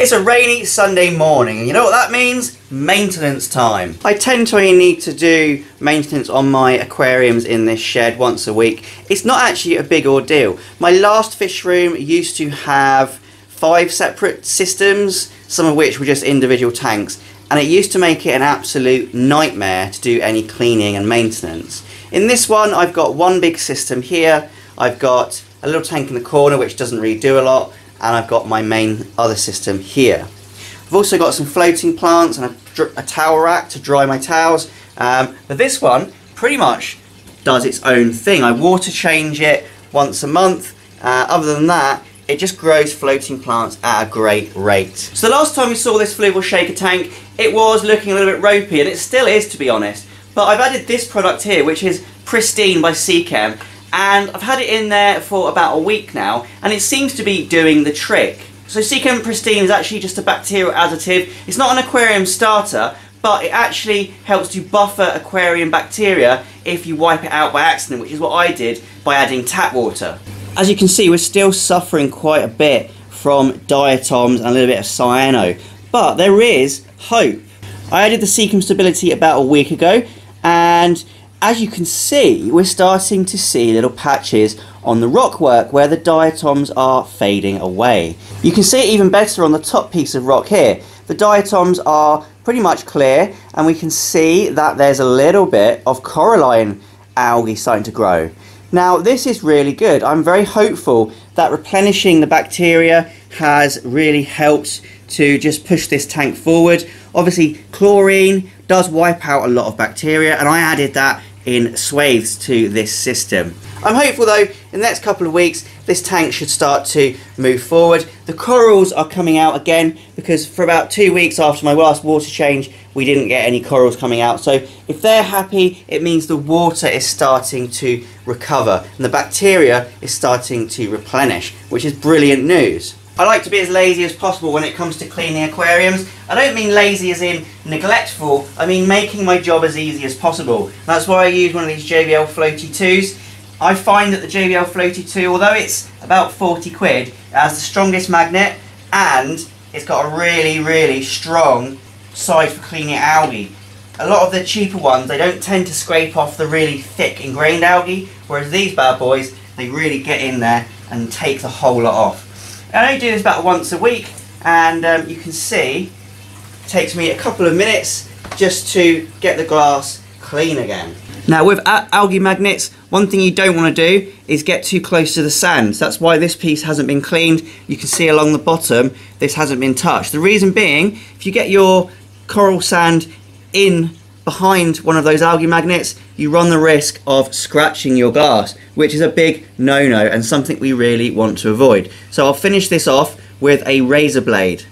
It's a rainy Sunday morning, and you know what that means? Maintenance time. I tend to only need to do maintenance on my aquariums in this shed once a week. It's not actually a big ordeal. My last fish room used to have 5 separate systems, some of which were just individual tanks, and it used to make it an absolute nightmare to do any cleaning and maintenance. In this one, I've got one big system here. I've got a little tank in the corner which doesn't really do a lot, and I've got my main other system here. I've also got some floating plants and a towel rack to dry my towels, but this one pretty much does its own thing. I water change it once a month. Other than that, it just grows floating plants at a great rate. So the last time we saw this FLUVAL shaker tank, it was looking a little bit ropey, and it still is, to be honest. But I've added this product here, which is Pristine by Seachem, and I've had it in there for about a week now, and it seems to be doing the trick. So Seachem Pristine is actually just a bacterial additive. It's not an aquarium starter, but it actually helps to buffer aquarium bacteria if you wipe it out by accident, which is what I did by adding tap water. As you can see, we're still suffering quite a bit from diatoms and a little bit of cyano, but there is hope. I added the Seachem Stability about a week ago, and as you can see, we're starting to see little patches on the rockwork where the diatoms are fading away. You can see it even better on the top piece of rock here. The diatoms are pretty much clear, and we can see that there's a little bit of coralline algae starting to grow. Now, this is really good. I'm very hopeful that replenishing the bacteria has really helped to just push this tank forward. Obviously, chlorine does wipe out a lot of bacteria, and I added that in swathes to this system. I'm hopeful though, in the next couple of weeks, this tank should start to move forward. The corals are coming out again, because for about 2 weeks after my last water change, we didn't get any corals coming out. So if they're happy, it means the water is starting to recover and the bacteria is starting to replenish, which is brilliant news. I like to be as lazy as possible when it comes to cleaning aquariums. I don't mean lazy as in neglectful, I mean making my job as easy as possible. That's why I use one of these JBL Floaty 2s. I find that the JBL Floaty 2, although it's about 40 quid, it has the strongest magnet, and it's got a really strong side for cleaning algae. A lot of the cheaper ones, they don't tend to scrape off the really thick ingrained algae, whereas these bad boys, they really get in there and take the whole lot off. I only do this about once a week, and you can see it takes me a couple of minutes just to get the glass clean again. Now with algae magnets, one thing you don't want to do is get too close to the sand. So that's why this piece hasn't been cleaned. You can see along the bottom this hasn't been touched. The reason being, if you get your coral sand in behind one of those algae magnets, you run the risk of scratching your glass, which is a big no-no and something we really want to avoid. So I'll finish this off with a razor blade.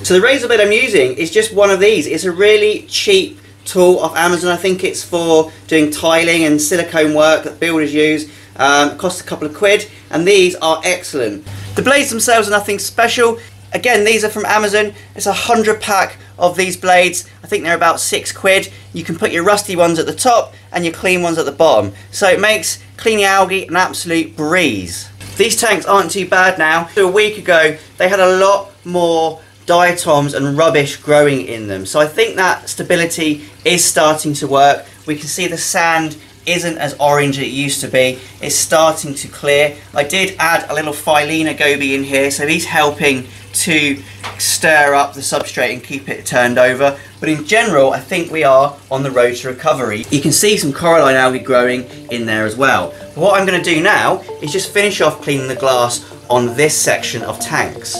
So the razor blade I'm using is just one of these. It's a really cheap tool off Amazon. I think it's for doing tiling and silicone work that builders use. It costs a couple of quid, and these are excellent. The blades themselves are nothing special. Again, these are from Amazon. It's 100 pack of these blades. I think they're about 6 quid. You can put your rusty ones at the top and your clean ones at the bottom. So it makes cleaning algae an absolute breeze. These tanks aren't too bad now. A week ago, they had a lot more diatoms and rubbish growing in them. So I think that stability is starting to work. We can see the sand isn't as orange as it used to be. It's starting to clear. I did add a little Philena goby in here, so he's helping to stir up the substrate and keep it turned over. But in general, I think we are on the road to recovery. You can see some coralline algae growing in there as well. But what I'm going to do now is just finish off cleaning the glass on this section of tanks.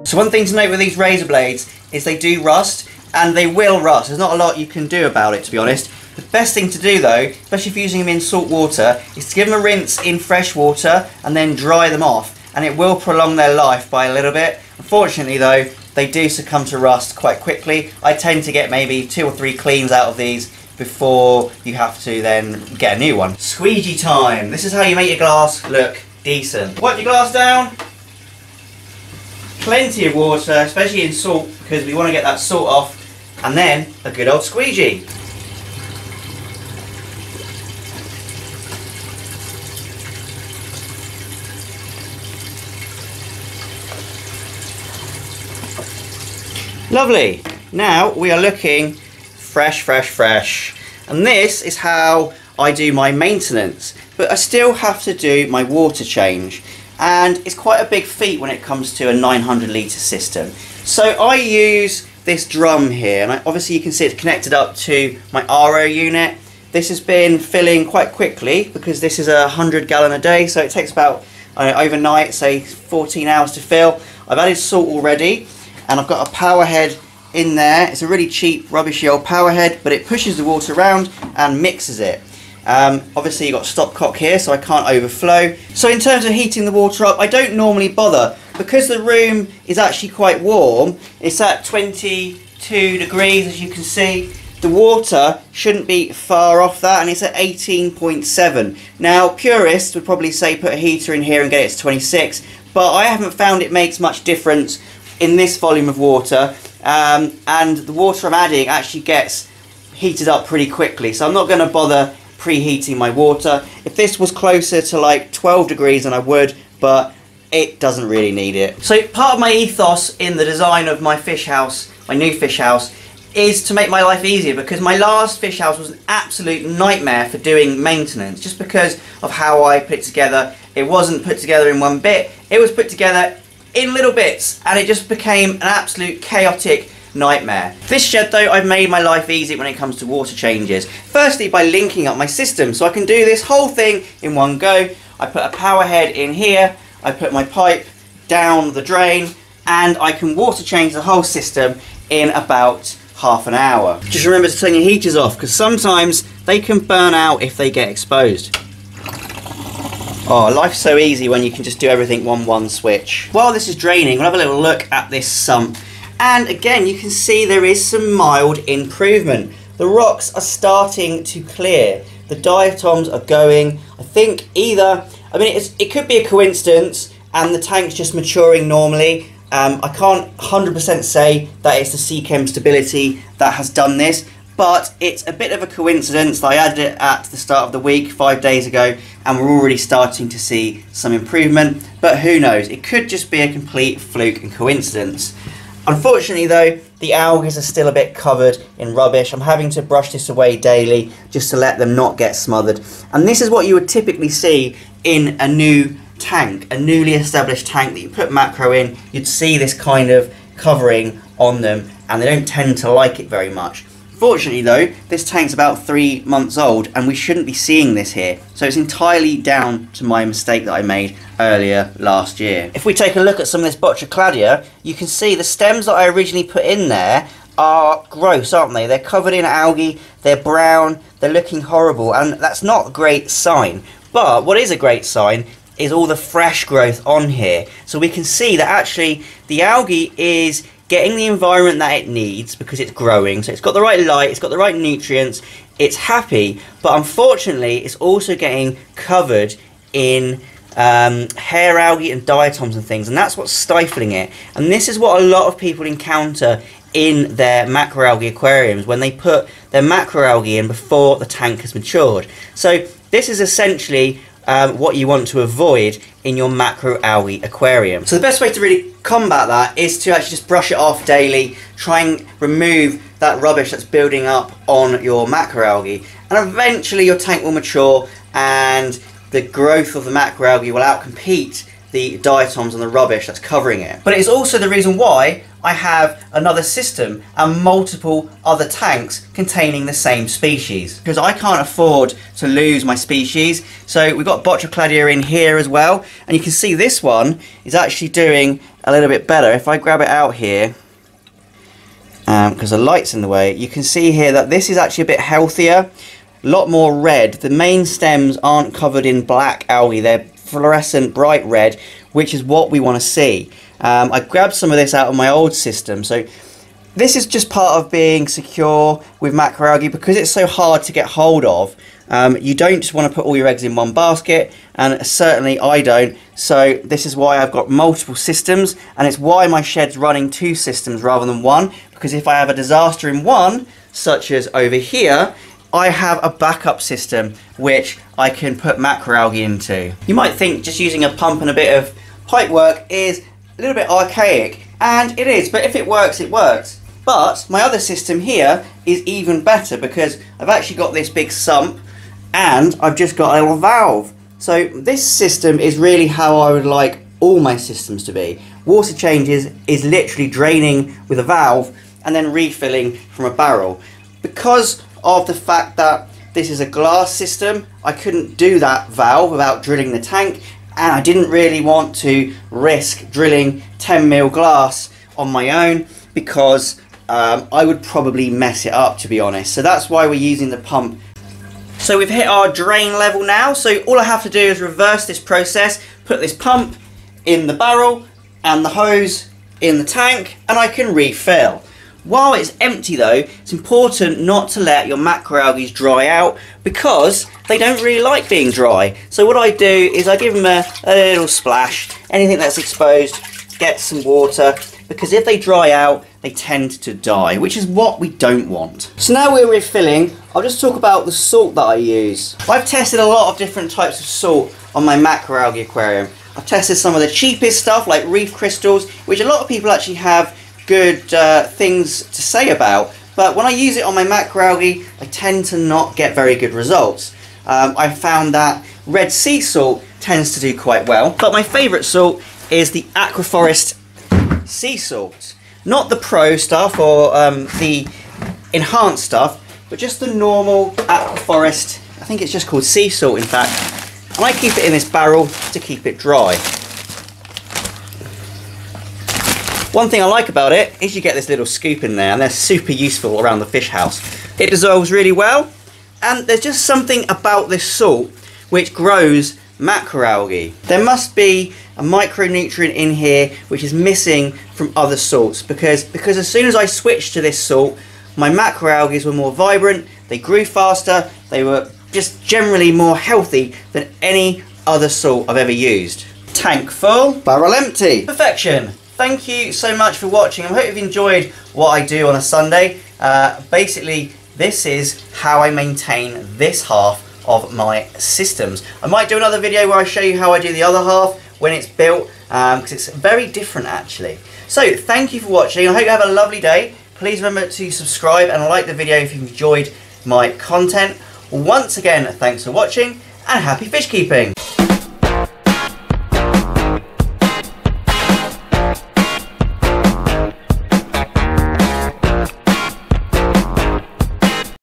So one thing to note with these razor blades is they do rust, and they will rust. There's not a lot you can do about it, to be honest. The best thing to do though, especially if you're using them in salt water, is to give them a rinse in fresh water and then dry them off, and it will prolong their life by a little bit. Unfortunately though, they do succumb to rust quite quickly. I tend to get maybe 2 or 3 cleans out of these before you have to then get a new one. Squeegee time. This is how you make your glass look decent. Wipe your glass down. Plenty of water, especially in salt, because we want to get that salt off, and then a good old squeegee. Lovely. Now we are looking fresh, fresh, fresh. And this is how I do my maintenance, but I still have to do my water change. And it's quite a big feat when it comes to a 900 litre system. So I use this drum here, and obviously you can see it's connected up to my RO unit. This has been filling quite quickly because this is 100 gallon a day, so it takes about overnight, say 14 hours to fill. I've added salt already, and I've got a power head in there. It's a really cheap, rubbishy old power head, but it pushes the water around and mixes it. Obviously you've got stopcock here, so I can't overflow. So in terms of heating the water up, I don't normally bother because the room is actually quite warm. It's at 22 degrees, as you can see. The water shouldn't be far off that, and it's at 18.7. Now purists would probably say put a heater in here and get it to 26, but I haven't found it makes much difference in this volume of water, and the water I'm adding actually gets heated up pretty quickly, so I'm not going to bother preheating my water. If this was closer to like 12 degrees then I would, but it doesn't really need it. So part of my ethos in the design of my fish house, my new fish house, is to make my life easier, because my last fish house was an absolute nightmare for doing maintenance, just because of how I put it together. It wasn't put together in one bit, it was put together in little bits, and it just became an absolute chaotic nightmare. This shed though, I've made my life easy when it comes to water changes. Firstly, by linking up my system, so I can do this whole thing in one go. I put a power head in here, I put my pipe down the drain, and I can water change the whole system in about half an hour. Just remember to turn your heaters off, because sometimes they can burn out if they get exposed. Oh, life's so easy when you can just do everything one switch. While this is draining, we'll have a little look at this sump. And again, you can see there is some mild improvement. The rocks are starting to clear. The diatoms are going. I think either, it could be a coincidence and the tank's just maturing normally. I can't 100% say that it's the Seachem stability that has done this, but it's a bit of a coincidence that I added it at the start of the week, 5 days ago, and we're already starting to see some improvement. But who knows, it could just be a complete fluke and coincidence. Unfortunately though, the algae are still a bit covered in rubbish. I'm having to brush this away daily just to let them not get smothered. And this is what you would typically see in a new tank, a newly established tank that you put macro in. You'd see this kind of covering on them, and they don't tend to like it very much. Fortunately though, this tank's about 3 months old and we shouldn't be seeing this here. So it's entirely down to my mistake that I made earlier last year. If we take a look at some of this Botrycladia, you can see the stems that I originally put in there are gross, aren't they? They're covered in algae, they're brown, they're looking horrible, and that's not a great sign. But what is a great sign is all the fresh growth on here. So we can see that actually the algae is getting the environment that it needs because it's growing. So it's got the right light, it's got the right nutrients, it's happy, but unfortunately it's also getting covered in hair algae and diatoms and things, and that's what's stifling it. And this is what a lot of people encounter in their macroalgae aquariums when they put their macroalgae in before the tank has matured. So this is essentially what you want to avoid in your macroalgae aquarium. So the best way to really combat that is to actually just brush it off daily, try and remove that rubbish that's building up on your macroalgae, and eventually your tank will mature and the growth of the macroalgae will outcompete the diatoms and the rubbish that's covering it. But it's also the reason why I have another system and multiple other tanks containing the same species, because I can't afford to lose my species. So we've got Botrycladia in here as well, and you can see this one is actually doing a little bit better. If I grab it out here, because the light's in the way, you can see here that this is actually a bit healthier, a lot more red. The main stems aren't covered in black algae, they're fluorescent bright red, which is what we want to see. I grabbed some of this out of my old system, so this is just part of being secure with macroalgae because it's so hard to get hold of. You don't just want to put all your eggs in one basket, and certainly I don't. So this is why I've got multiple systems, and it's why my shed's running 2 systems rather than 1, because if I have a disaster in one, such as over here, I have a backup system which I can put macroalgae into. You might think just using a pump and a bit of pipe work is a little bit archaic, and it is, but if it works, it works. But my other system here is even better, because I've actually got this big sump and I've just got a little valve. So this system is really how I would like all my systems to be. Water changes is literally draining with a valve and then refilling from a barrel. Because of the fact that this is a glass system, I couldn't do that valve without drilling the tank, and I didn't really want to risk drilling 10mm glass on my own, because I would probably mess it up, to be honest. So that's why we're using the pump. So we've hit our drain level now, so all I have to do is reverse this process, put this pump in the barrel and the hose in the tank, and I can refill. While it's empty though, it's important not to let your macroalgae dry out, because they don't really like being dry. So what I do is I give them a little splash. Anything that's exposed gets some water, because if they dry out, they tend to die, which is what we don't want. So now we're refilling, I'll just talk about the salt that I use. I've tested a lot of different types of salt on my macroalgae aquarium. I've tested some of the cheapest stuff like reef crystals, which a lot of people actually have good things to say about, but when I use it on my macroalgae, I tend to not get very good results. I found that red sea salt tends to do quite well, but my favourite salt is the Aquaforest sea salt. Not the pro stuff or the enhanced stuff, but just the normal Aquaforest. I think it's just called sea salt, in fact. And I keep it in this barrel to keep it dry. One thing I like about it is you get this little scoop in there, and they're super useful around the fish house. It dissolves really well, and there's just something about this salt which grows macroalgae. There must be a micronutrient in here which is missing from other salts, because as soon as I switched to this salt, my macroalgae were more vibrant, they grew faster, they were just generally more healthy than any other salt I've ever used. Tank full, barrel empty. Perfection. Thank you so much for watching. I hope you've enjoyed what I do on a Sunday. Basically, this is how I maintain this half of my systems. I might do another video where I show you how I do the other half when it's built, because it's very different actually. So thank you for watching. I hope you have a lovely day. Please remember to subscribe and like the video if you've enjoyed my content. Once again, thanks for watching and happy fish keeping.